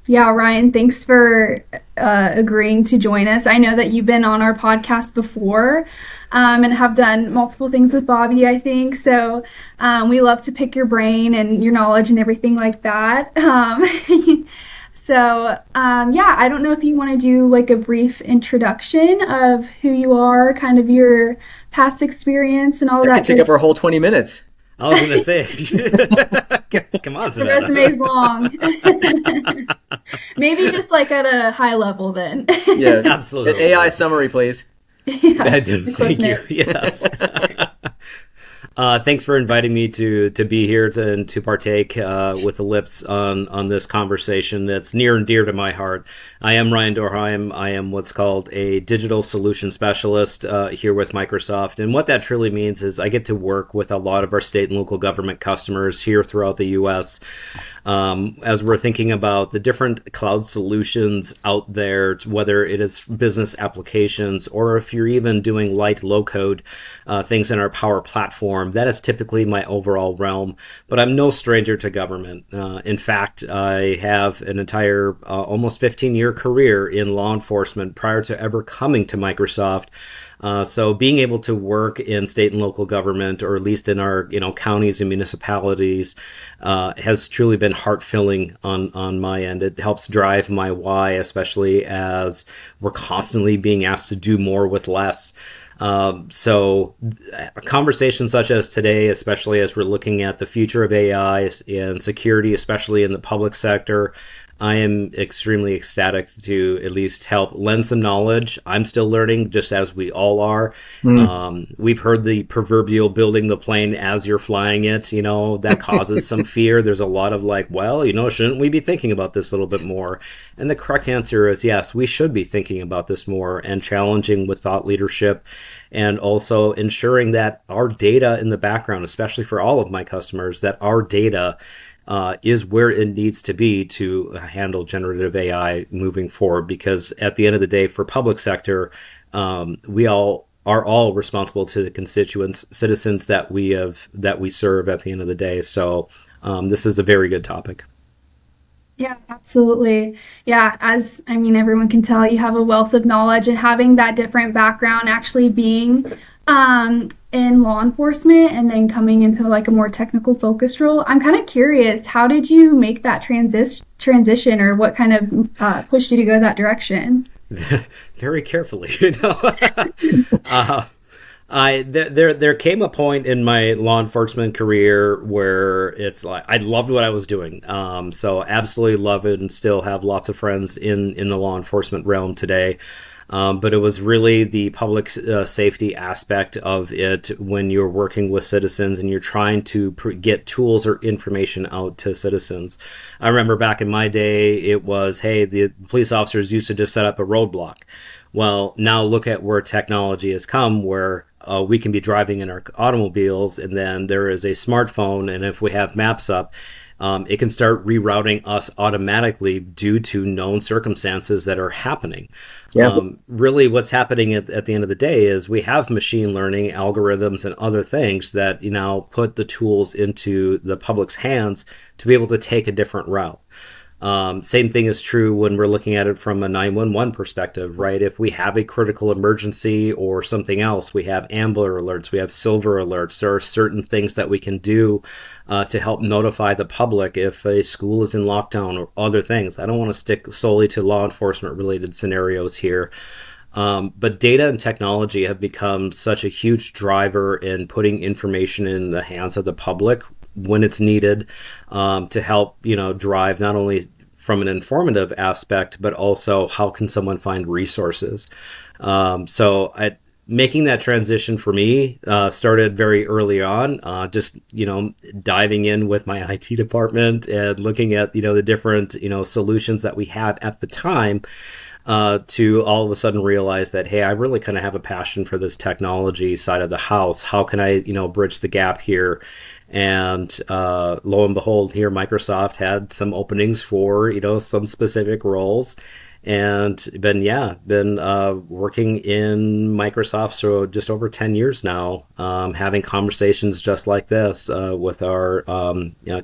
Yeah, Ryan, thanks for agreeing to join us. I know that you've been on our podcast before and have done multiple things with Bobby, I think. So we love to pick your brain and your knowledge and everything like that. Yeah, I don't know if you want to do like a brief introduction of who you are, kind of your past experience and all That could that take good up our stuff. whole 20 minutes. I was gonna say, come on, The resume's Savannah. long. Maybe just like at a high level then. Yeah. An AI Absolutely. summary, please. Yeah, the cliff Thank you. notes. Yes. Thanks for inviting me to be here to partake with the lips on this conversation that's near and dear to my heart. I am Ryan Dorheim. I am what's called a digital solution specialist here with Microsoft. And what that truly means is I get to work with a lot of our state and local government customers here throughout the U.S. As we're thinking about the different cloud solutions out there, whether it is business applications or if you're even doing light low code things in our Power Platform, that is typically my overall realm. But I'm no stranger to government. In fact, I have an entire almost 15-year career in law enforcement prior to ever coming to Microsoft. So being able to work in state and local government, or at least in our counties and municipalities, has truly been heart filling on my end. It helps drive my why, especially as we're constantly being asked to do more with less. So a conversation such as today, especially as we're looking at the future of AI and security, especially in the public sector, I am extremely ecstatic to at least help lend some knowledge. I'm still learning, just as we all are. Mm. We've heard the proverbial building the plane as you're flying it, that causes some fear. There's a lot of like, well, shouldn't we be thinking about this a little bit more? And the correct answer is yes, we should be thinking about this more and challenging with thought leadership, and also ensuring that our data in the background, especially for all of my customers, that our data is where it needs to be to handle generative AI moving forward. Because at the end of the day, for public sector, we all are all responsible to the constituents, citizens that we serve at the end of the day. So this is a very good topic. Yeah, absolutely. Yeah, as I mean, everyone can tell you have a wealth of knowledge, and having that different background, actually being in law enforcement and then coming into like a more technical focused role. I'm kind of curious, how did you make that transition, or what kind of pushed you to go that direction? Very carefully, uh, there came a point in my law enforcement career where it's like I loved what I was doing. So absolutely love it, and still have lots of friends in the law enforcement realm today. But it was really the public safety aspect of it when you're working with citizens and you're trying to get tools or information out to citizens. I remember back in my day, it was, hey, the police officers used to just set up a roadblock. Well, now look at where technology has come, where we can be driving in our automobiles, and then there is a smartphone, and if we have maps up, it can start rerouting us automatically due to known circumstances that are happening. Yeah. Really, what's happening at the end of the day is we have machine learning algorithms and other things that put the tools into the public's hands to be able to take a different route. Same thing is true when we're looking at it from a 911 perspective, right? If we have a critical emergency or something else, we have Amber alerts, we have Silver alerts. There are certain things that we can do to help notify the public if a school is in lockdown or other things. I don't want to stick solely to law enforcement related scenarios here. But data and technology have become such a huge driver in putting information in the hands of the public when it's needed, to help drive not only from an informative aspect, but also how can someone find resources. Making that transition for me started very early on, just diving in with my IT department and looking at the different solutions that we had at the time, to all of a sudden realize that, hey, I really kind of have a passion for this technology side of the house. How can I bridge the gap here? And lo and behold, here Microsoft had some openings for some specific roles, and been working in Microsoft for just over 10 years now, having conversations just like this with our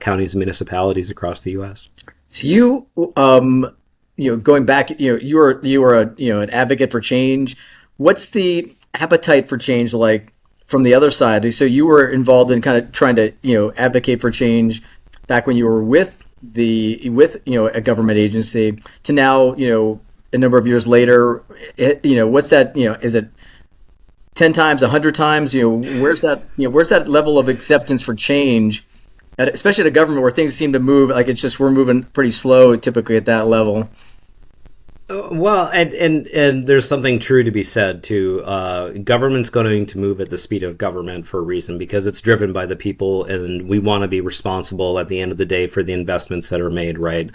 counties and municipalities across the U.S. So going back, you were an advocate for change. What's the appetite for change like from the other side? So you were involved in kind of trying to, advocate for change back when you were with a government agency to now, a number of years later. What's that? Is it 10 times, 100 times? Where's that level of acceptance for change? Especially at a government where things seem to move like we're moving pretty slow typically at that level. Well, and there's something true to be said too. Government's going to move at the speed of government for a reason because it's driven by the people, and we want to be responsible at the end of the day for the investments that are made, right?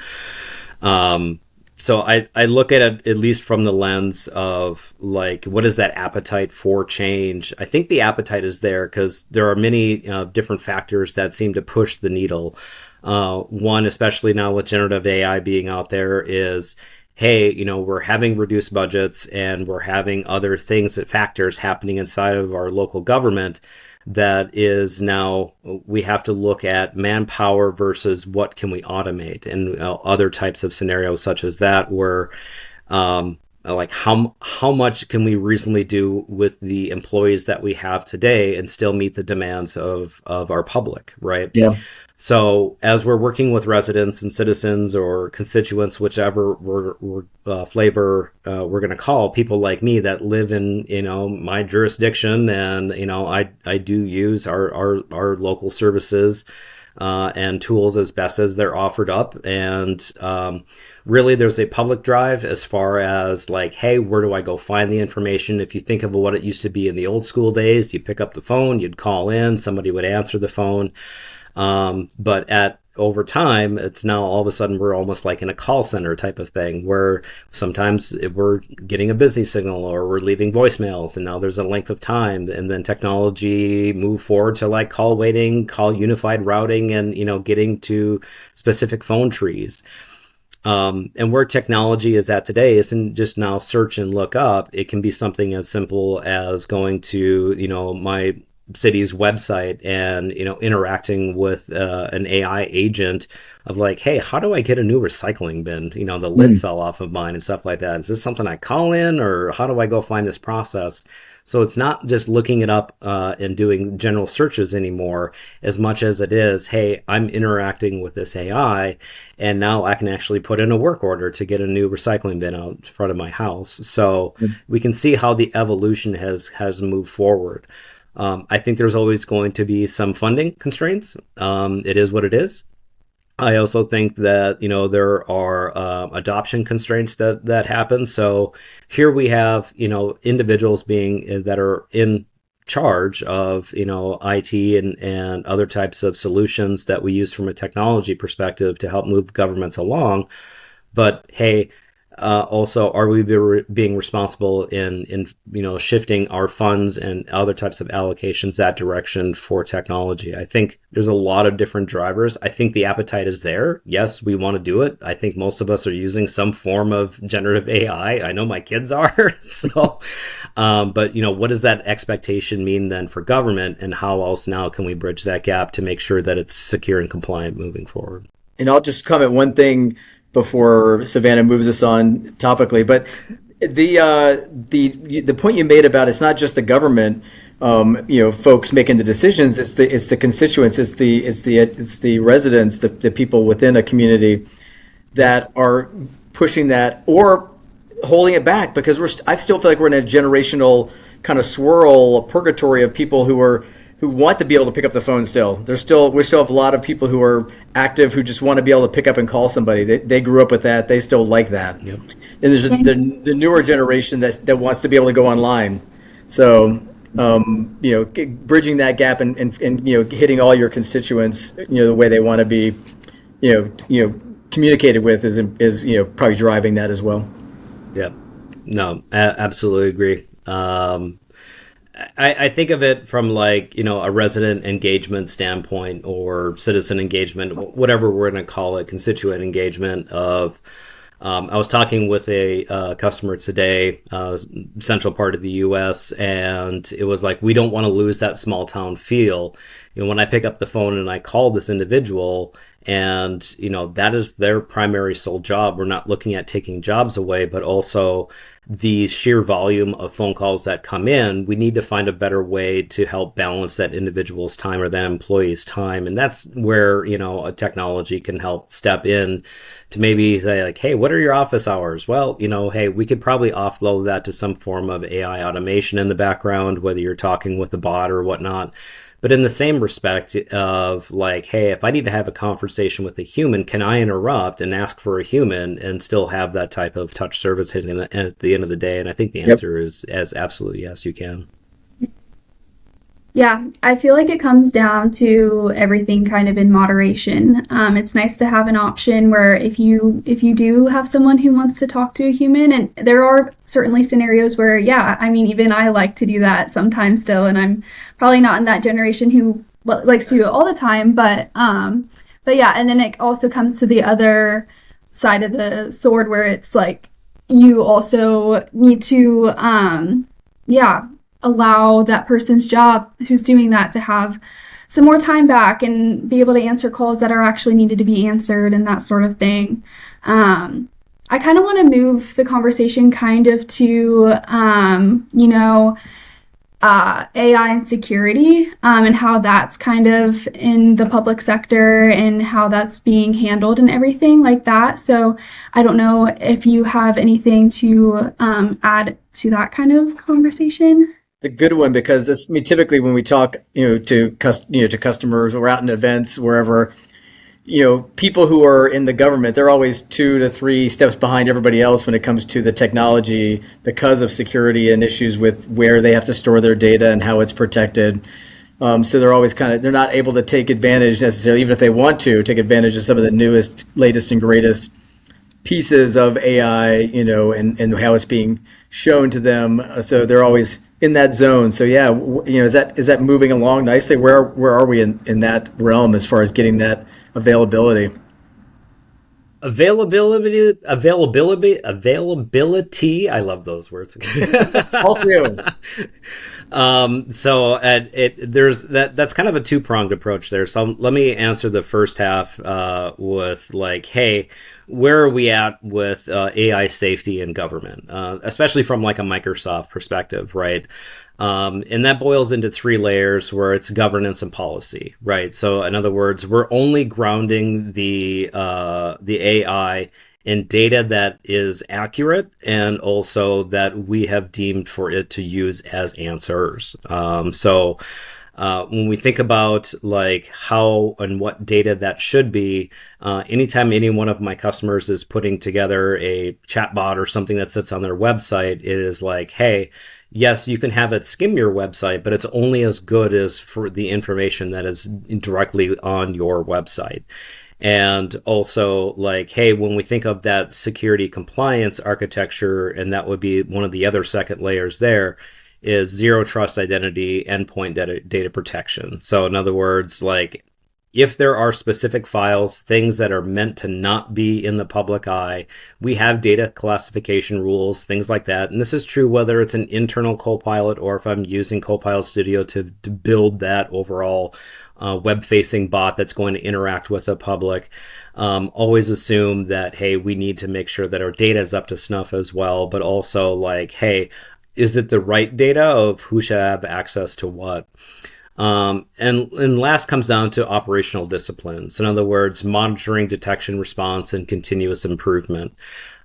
So I look at it at least from the lens of like, what is that appetite for change? I think the appetite is there because there are many different factors that seem to push the needle. One, especially now with generative AI being out there, is hey, we're having reduced budgets and we're having other things that factors happening inside of our local government that is now we have to look at manpower versus what can we automate and other types of scenarios such as that where like how much can we reasonably do with the employees that we have today and still meet the demands of our public, right? Yeah. So as we're working with residents and citizens or constituents, whichever flavor we're going to call people like me that live in my jurisdiction, and I do use our local services and tools as best as they're offered up, and really there's a public drive as far as like, hey, where do I go find the information? If you think of what it used to be in the old school days, you pick up the phone, you'd call in, somebody would answer the phone. But over time, it's now all of a sudden we're almost like in a call center type of thing where sometimes we're getting a busy signal or we're leaving voicemails and now there's a length of time, and then technology moved forward to like call waiting, call unified routing, and getting to specific phone trees. And where technology is at today isn't just now search and look up. It can be something as simple as going to my city's website and interacting with an AI agent of like, hey, how do I get a new recycling bin? The lid fell off of mine and stuff like that. Is this something I call in, or how do I go find this process? So it's not just looking it up and doing general searches anymore as much as it is, hey, I'm interacting with this AI and now I can actually put in a work order to get a new recycling bin out in front of my house. So we can see how the evolution has moved forward. I think there's always going to be some funding constraints. It is what it is. I also think that there are adoption constraints that happen. So here we have individuals being that are in charge of IT and other types of solutions that we use from a technology perspective to help move governments along. But hey, also, are we being responsible in shifting our funds and other types of allocations that direction for technology? I think there's a lot of different drivers. I think the appetite is there. Yes, we want to do it. I think most of us are using some form of generative AI. I know my kids are. So, but what does that expectation mean then for government, and how else now can we bridge that gap to make sure that it's secure and compliant moving forward? And I'll just comment one thing before Savannah moves us on topically, but the point you made about it's not just the government, folks making the decisions. It's the constituents. It's the residents, the people within a community that are pushing that or holding it back because I still feel like we're in a generational kind of swirl, purgatory of people who want to be able to pick up the phone still. We still have a lot of people who are active who just want to be able to pick up and call somebody. They grew up with that. They still like that. Yep. And there's the newer generation that wants to be able to go online. So, bridging that gap and hitting all your constituents, the way they want to be, communicated with is probably driving that as well. Yeah. No, absolutely agree. I think of it from like, a resident engagement standpoint or citizen engagement, whatever we're going to call it, constituent engagement of, I was talking with a customer today, central part of the U.S., and it was like, we don't want to lose that small town feel. When I pick up the phone and I call this individual And, that is their primary sole job. We're not looking at taking jobs away, but also the sheer volume of phone calls that come in. We need to find a better way to help balance that individual's time or that employee's time. And that's where, a technology can help step in to maybe say like, hey, what are your office hours? Well, hey, we could probably offload that to some form of AI automation in the background, whether you're talking with a bot or whatnot. But in the same respect of like, hey, if I need to have a conversation with a human, can I interrupt and ask for a human and still have that type of touch service hitting at the end of the day? And I think the Yep. answer is as absolutely yes, you can. Yeah, I feel like it comes down to everything kind of in moderation. It's nice to have an option where if you do have someone who wants to talk to a human, and there are certainly scenarios where, yeah, I mean, even I like to do that sometimes still, and I'm probably not in that generation who likes to do it all the time, but yeah, and then it also comes to the other side of the sword where it's like you also need to, yeah, allow that person's job who's doing that to have some more time back and be able to answer calls that are actually needed to be answered and that sort of thing. I kind of want to move the conversation kind of to, AI and security, and how that's kind of in the public sector and how that's being handled and everything like that. So I don't know if you have anything to add to that kind of conversation. It's a good one because this, I mean, typically when we talk, to customers or out in events, wherever, people who are in the government, they're always 2 to 3 steps behind everybody else when it comes to the technology because of security and issues with where they have to store their data and how it's protected. So they're always they're not able to take advantage necessarily, even if they want to take advantage of some of the newest, latest, and greatest pieces of AI, and how it's being shown to them. So they're always in that zone. So yeah, is that moving along nicely? Where are we in that realm as far as getting that availability? Availability. I love those words. All three of them. So there's that's kind of a two-pronged approach there. So let me answer the first half with like, hey, where are we at with AI safety in government, especially from like a Microsoft perspective, right? And that boils into 3 layers where it's governance and policy, right? So in other words, we're only grounding the AI in data that is accurate and also that we have deemed for it to use as answers. So when we think about like how and what data that should be, anytime any one of my customers is putting together a chatbot or something that sits on their website, it is like, hey, yes, you can have it skim your website, but it's only as good as for the information that is directly on your website. And also like, hey, when we think of that security compliance architecture, and that would be one of the other second layers there, is zero trust identity endpoint data protection. So in other words, like if there are specific files, things that are meant to not be in the public eye, we have data classification rules, things like that. And this is true whether it's an internal Copilot or if I'm using Copilot Studio to build that overall web-facing bot that's going to interact with the public. Always assume that, hey, we need to make sure that our data is up to snuff as well, but also like, hey, is it the right data of who should have access to what? And last comes down to operational disciplines. In other words, monitoring, detection, response, and continuous improvement.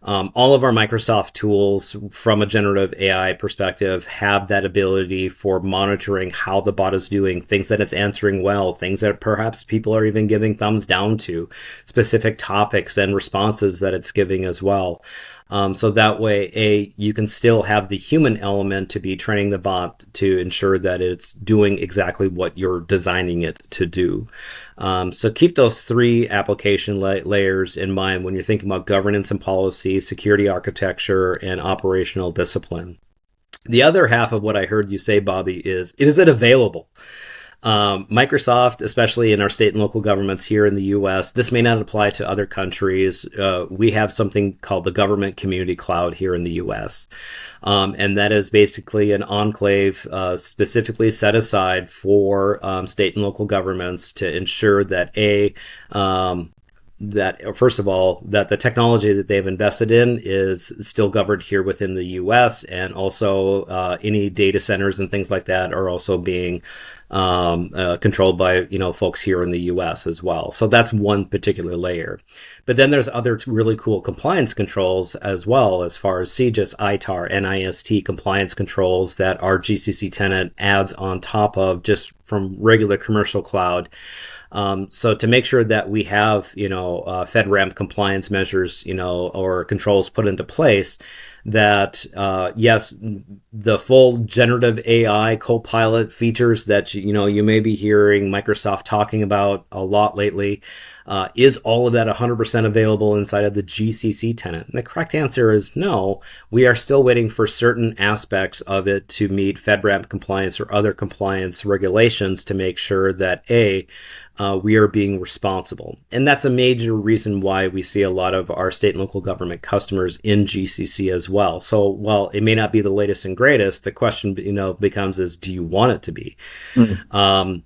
All of our Microsoft tools from a generative AI perspective have that ability for monitoring how the bot is doing, things that it's answering well, things that perhaps people are even giving thumbs down to, specific topics and responses that it's giving as well. So that way, you can still have the human element to be training the bot to ensure that it's doing exactly what you're designing it to do. So keep those 3 application layers in mind when you're thinking about governance and policy, security architecture, and operational discipline. The other half of what I heard you say, Bobby, is it available? Microsoft, especially in our state and local governments here in the US, this may not apply to other countries. We have something called the Government Community Cloud here in the US. And that is basically an enclave specifically set aside for state and local governments to ensure that that first of all, that the technology that they've invested in is still governed here within the US, and also any data centers and things like that are also being controlled by folks here in the US as well. So that's one particular layer. But then there's other really cool compliance controls as well, as far as CGIS, ITAR, NIST compliance controls that our GCC tenant adds on top of just from regular commercial cloud. So to make sure that we have, FedRAMP compliance measures, or controls put into place, that yes, the full generative AI Copilot features that you may be hearing Microsoft talking about a lot lately, is all of that 100% available inside of the GCC tenant? And the correct answer is no. We are still waiting for certain aspects of it to meet FedRAMP compliance or other compliance regulations to make sure that we are being responsible. And that's a major reason why we see a lot of our state and local government customers in GCC as well. So while it may not be the latest and greatest, the question becomes is, do you want it to be? Mm-hmm.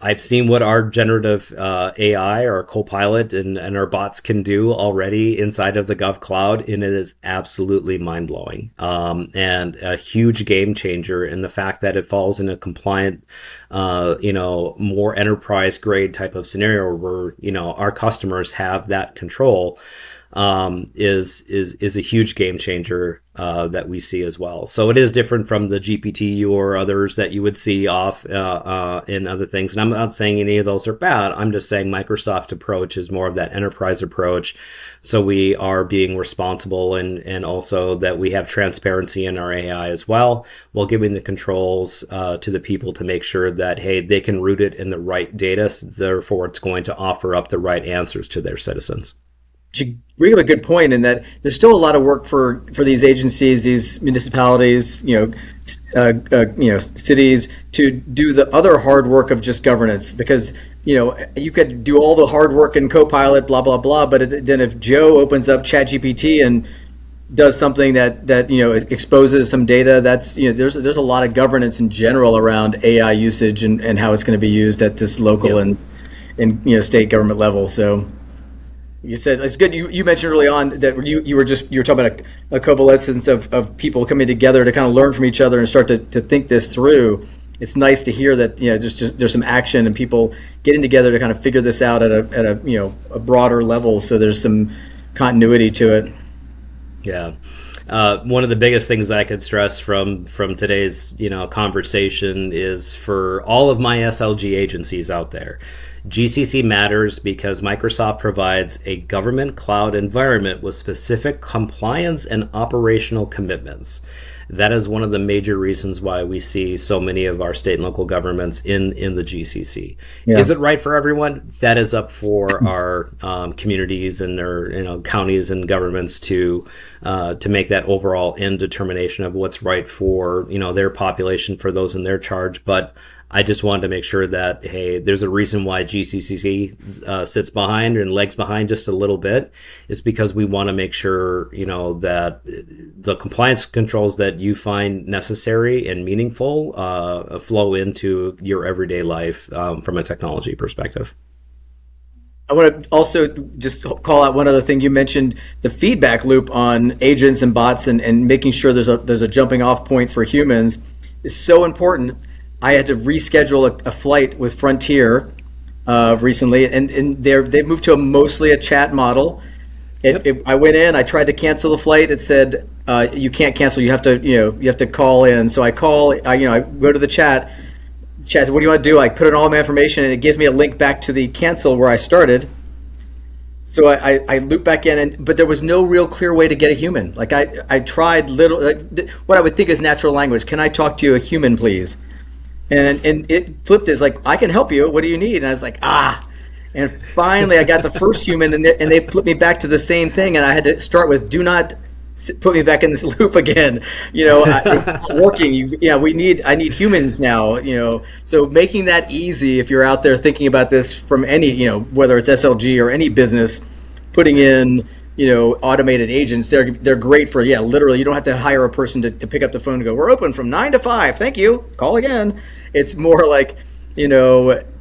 I've seen what our generative AI or Copilot and our bots can do already inside of the Gov Cloud, and it is absolutely mind-blowing and a huge game changer in the fact that it falls in a compliant, more enterprise-grade type of scenario where, our customers have that control. Is a huge game changer that we see as well. So it is different from the GPT or others that you would see off in other things. And I'm not saying any of those are bad. I'm just saying Microsoft approach is more of that enterprise approach. So we are being responsible and also that we have transparency in our AI as well, while giving the controls to the people to make sure that, hey, they can root it in the right data. So therefore, it's going to offer up the right answers to their citizens. You bring up a good point in that there's still a lot of work for these agencies, these municipalities, cities to do the other hard work of just governance. Because you could do all the hard work in Copilot, blah blah blah, but then if Joe opens up ChatGPT and does something that exposes some data, that's there's a lot of governance in general around AI usage and how it's going to be used at this local and state government level. So. You said it's good. You mentioned early on that you were talking about a coalescence of people coming together to kind of learn from each other and start to think this through. It's nice to hear that just there's some action and people getting together to kind of figure this out at a broader level. So there's some continuity to it. Yeah. One of the biggest things that I could stress from today's conversation is for all of my SLG agencies out there. GCC matters because Microsoft provides a government cloud environment with specific compliance and operational commitments. That is one of the major reasons why we see so many of our state and local governments in the GCC. Yeah. Is it right for everyone? That is up for our communities and their counties and governments to make that overall end determination of what's right for their population, for those in their charge. But I just wanted to make sure that, hey, there's a reason why GCC sits behind and lags behind just a little bit. Is because we want to make sure, that the compliance controls that you find necessary and meaningful flow into your everyday life from a technology perspective. I want to also just call out one other thing. You mentioned the feedback loop on agents and bots and making sure there's a jumping off point for humans is so important. I had to reschedule a flight with Frontier recently, and they've moved to mostly a chat model. I went in, I tried to cancel the flight. It said you can't cancel. You have to call in. So I call. I go to the chat. The chat says, "What do you want to do?" I put in all my information, and it gives me a link back to the cancel where I started. So I loop back in, but there was no real clear way to get a human. Like I tried what I would think is natural language. Can I talk to you, a human, please? And it flipped. It's like, I can help you. What do you need? And I was like, And finally, I got the first human, and they flipped me back to the same thing. And I had to start with, do not put me back in this loop again. It's not working. Yeah, I need humans now. So making that easy if you're out there thinking about this from any, whether it's SLG or any business, putting in, automated agents. They're great for, yeah, literally. You don't have to hire a person to pick up the phone and go, "We're open from 9 to 5. Thank you. Call again." It's more like,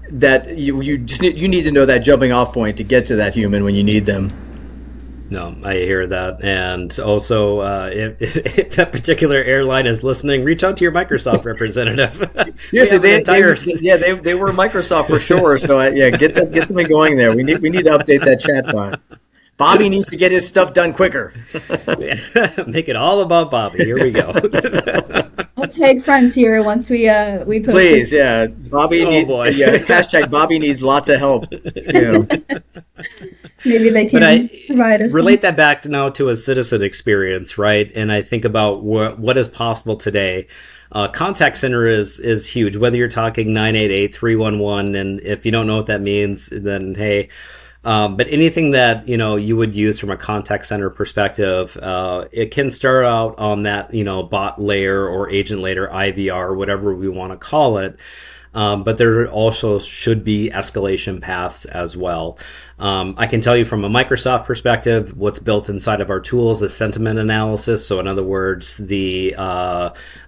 that you just you need to know that jumping off point to get to that human when you need them. No, I hear that. And also, if that particular airline is listening, reach out to your Microsoft representative. Yes, yeah, they were Microsoft for sure. So yeah, get something going there. We need to update that chatbot. Bobby needs to get his stuff done quicker. Make it all about Bobby. Here we go. We'll tag friends here once we post Please, this. yeah. Boy. Yeah, hashtag Bobby needs lots of help. Maybe they But can I provide us relate that back now to a citizen experience, right? And I think about what is possible today. Contact center is huge, whether you're talking 988, 311, and if you don't know what that means, then hey. But anything that you would use from a contact center perspective, it can start out on that bot layer or agent layer, IVR, whatever we want to call it. But there also should be escalation paths as well. I can tell you from a Microsoft perspective, what's built inside of our tools is sentiment analysis. So in other words, the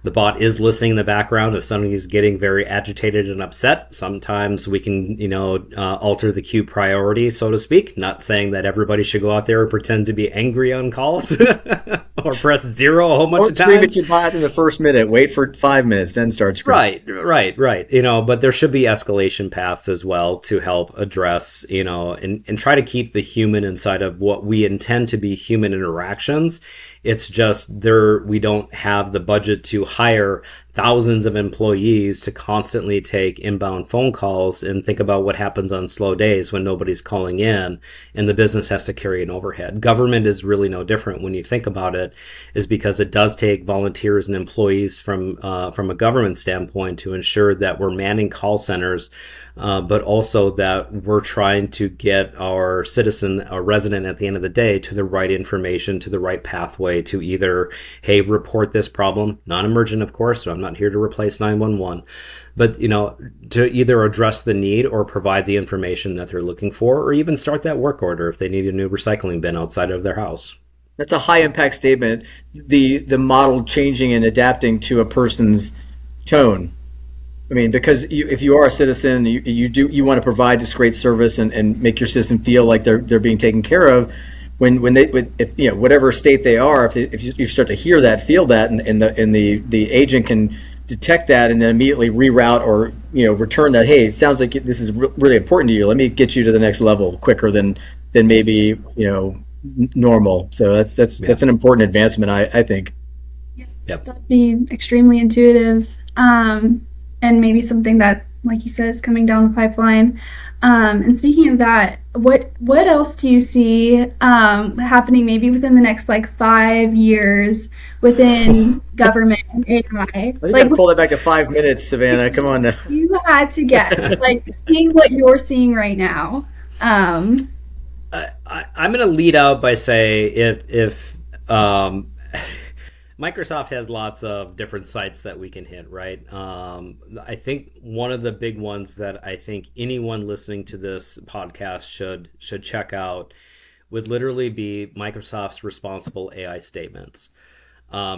bot is listening in the background. If somebody's getting very agitated and upset, sometimes we can alter the queue priority, so to speak. Not saying that everybody should go out there and pretend to be angry on calls or press 0 a whole bunch Don't of scream times. at your bot in the first minute. Wait for 5 minutes, then start screaming. Right. But there should be escalation paths as well to help address, and try to keep the human inside of what we intend to be human interactions. It's just we don't have the budget to hire thousands of employees to constantly take inbound phone calls and think about what happens on slow days when nobody's calling in and the business has to carry an overhead. Government is really no different when you think about it, is because it does take volunteers and employees from a government standpoint to ensure that we're manning call centers, but also that we're trying to get our citizen, our resident at the end of the day, to the right information, to the right pathway to either, hey, report this problem, non-emergent of course, so I'm not here to replace 911, but to either address the need or provide the information that they're looking for, or even start that work order if they need a new recycling bin outside of their house. That's a high impact statement. The model changing and adapting to a person's tone. I mean, because if you are a citizen, you want to provide this great service and make your citizen feel like they're being taken care of. When they whatever state they are, if you start to hear that, feel that, and the agent can detect that and then immediately reroute or return that, hey, it sounds like this is really important to you. Let me get you to the next level quicker than maybe normal. So that's an important advancement, I think. Yep. That'd be extremely intuitive, and maybe something that, like you said, is coming down the pipeline. And speaking of that, what else do you see happening maybe within the next 5 years within government and AI? You got to pull that back to 5 minutes, Savannah. Come on now. You had to guess, seeing what you're seeing right now. I'm going to lead out by say if Microsoft has lots of different sites that we can hit, right? I think one of the big ones that I think anyone listening to this podcast should check out would literally be Microsoft's responsible AI statements.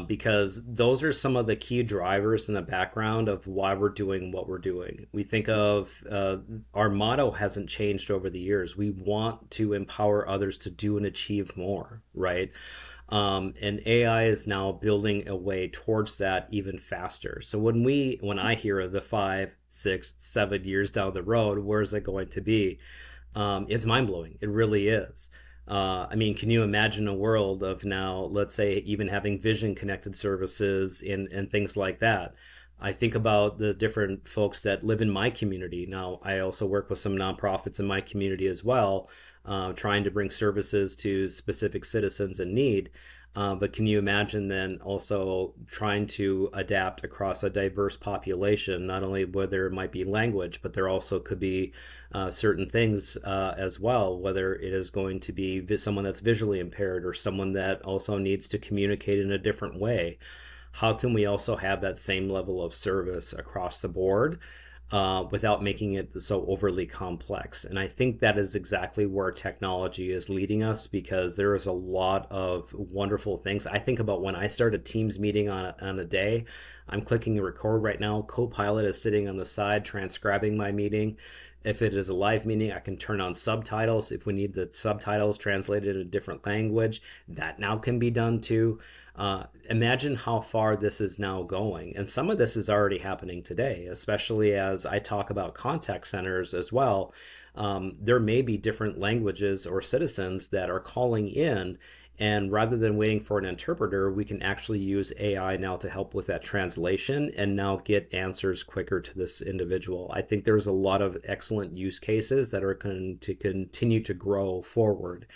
Because those are some of the key drivers in the background of why we're doing what we're doing. We think of our motto hasn't changed over the years. We want to empower others to do and achieve more, right? And AI is now building a way towards that even faster. So when I hear of the 5, 6, 7 years down the road, where is it going to be? It's mind blowing. It really is. I mean, can you imagine a world of now, let's say, even having vision connected services and things like that? I think about the different folks that live in my community. Now, I also work with some nonprofits in my community as well, trying to bring services to specific citizens in need. But can you imagine then also trying to adapt across a diverse population, not only whether it might be language, but there also could be certain things as well, whether it is going to be someone that's visually impaired or someone that also needs to communicate in a different way. How can we also have that same level of service across the board without making it so overly complex? And I think that is exactly where technology is leading us, because there is a lot of wonderful things. I think about when I start a Teams meeting on a day, I'm clicking record right now. Copilot is sitting on the side transcribing my meeting. If it is a live meeting, I can turn on subtitles. If we need the subtitles translated in a different language, that now can be done too. Imagine how far this is now going. And some of this is already happening today, especially as I talk about contact centers as well. There may be different languages or citizens that are calling in, and rather than waiting for an interpreter, we can actually use AI now to help with that translation and now get answers quicker to this individual. I think there's a lot of excellent use cases that are going to continue to grow forward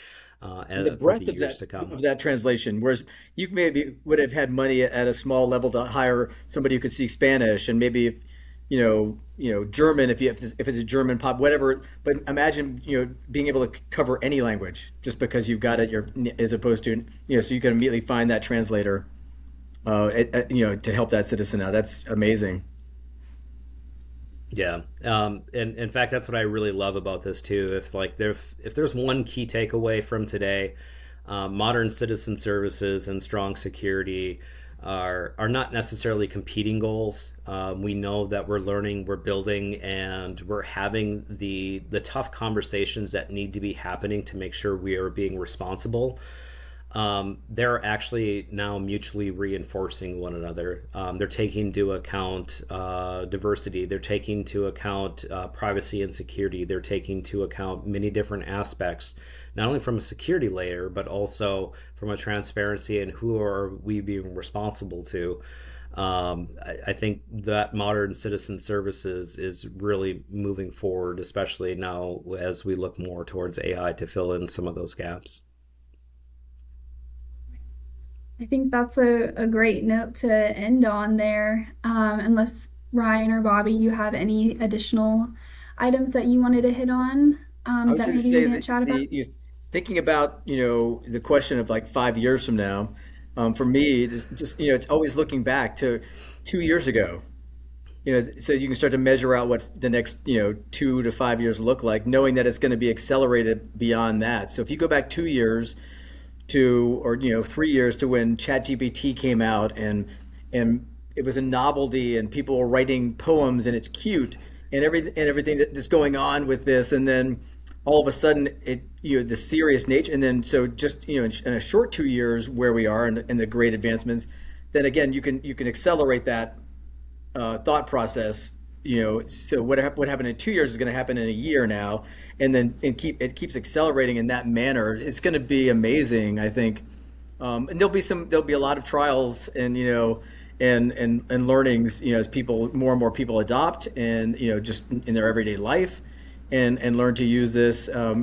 And the for the breadth years to come. of that translation, whereas you maybe would have had money at a small level to hire somebody who could speak Spanish, and maybe if German, if it's a German pop, whatever. But imagine being able to cover any language just because you've got it, as opposed to so you can immediately find that translator, to help that citizen out. That's amazing. Yeah, and in fact, that's what I really love about this too. If there's one key takeaway from today, modern citizen services and strong security are not necessarily competing goals. We know that we're learning, we're building, and we're having the tough conversations that need to be happening to make sure we are being responsible. They're actually now mutually reinforcing one another. They're taking into account diversity. They're taking into account privacy and security. They're taking into account many different aspects, not only from a security layer, but also from a transparency and who are we being responsible to. I think that modern citizen services is really moving forward, especially now as we look more towards AI to fill in some of those gaps. I think that's a great note to end on there. Unless Ryan or Bobby, you have any additional items that you wanted to hit on I was that going to maybe we say didn't that chat about? you thinking about the question of like 5 years from now. For me, just it's always looking back to 2 years ago. So you can start to measure out what the next 2 to 5 years look like, knowing that it's going to be accelerated beyond that. So if you go back 2 years to, or 3 years to when ChatGPT came out, and it was a novelty, and people were writing poems, and it's cute, and everything that's going on with this, and then all of a sudden the serious nature, and then so just in a short 2 years where we are, and the great advancements, then again you can accelerate that thought process. So what happened in 2 years is going to happen in a year now, and then it keeps accelerating in that manner. It's going to be amazing, I think. And there'll be a lot of trials, and and learnings, as more and more people adopt, and just in their everyday life, and learn to use this. To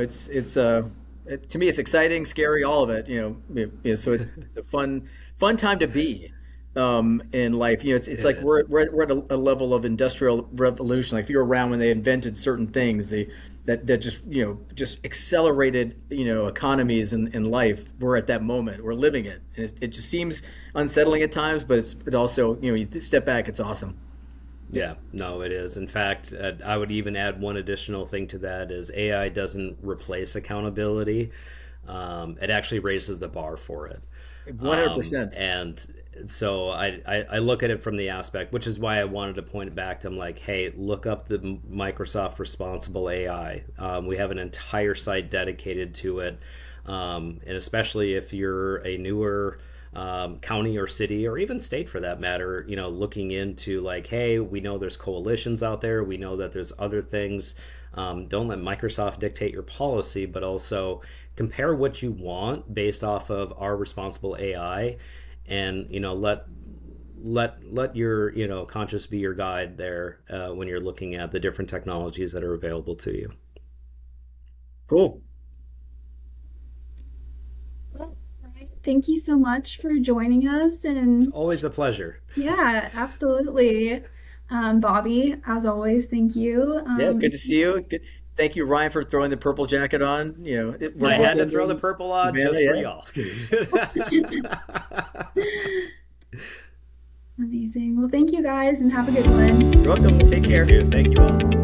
me, it's exciting, scary, all of it. So it's a fun time to be in life. It's It like is. we're at a level of industrial revolution. Like if you're around when they invented certain things, that just accelerated economies in life. We're at that moment. We're living it, and it just seems unsettling at times, but it also you step back, it's awesome. Yeah, no, it is. In fact, I would even add one additional thing to that is AI doesn't replace accountability. It actually raises the bar for it. 100%. And so I look at it from the aspect, which is why I wanted to point it back to, I'm like, hey, look up the Microsoft Responsible AI. We have an entire site dedicated to it. And especially if you're a newer county or city or even state for that matter, looking into like, hey, we know there's coalitions out there. We know that there's other things. Don't let Microsoft dictate your policy, but also compare what you want based off of our responsible AI, and let your conscience be your guide there when you're looking at the different technologies that are available to you. Cool. Well, right. Thank you so much for joining us. And Always a pleasure. yeah, absolutely. Bobby, as always, thank you. Yeah, good to see you. Good. Thank you, Ryan, for throwing the purple jacket on. We're I both had to in throw the purple on Savannah, just for yeah. y'all. Amazing. Well, thank you guys and have a good one. You're welcome. Take You care. too. Thank you all.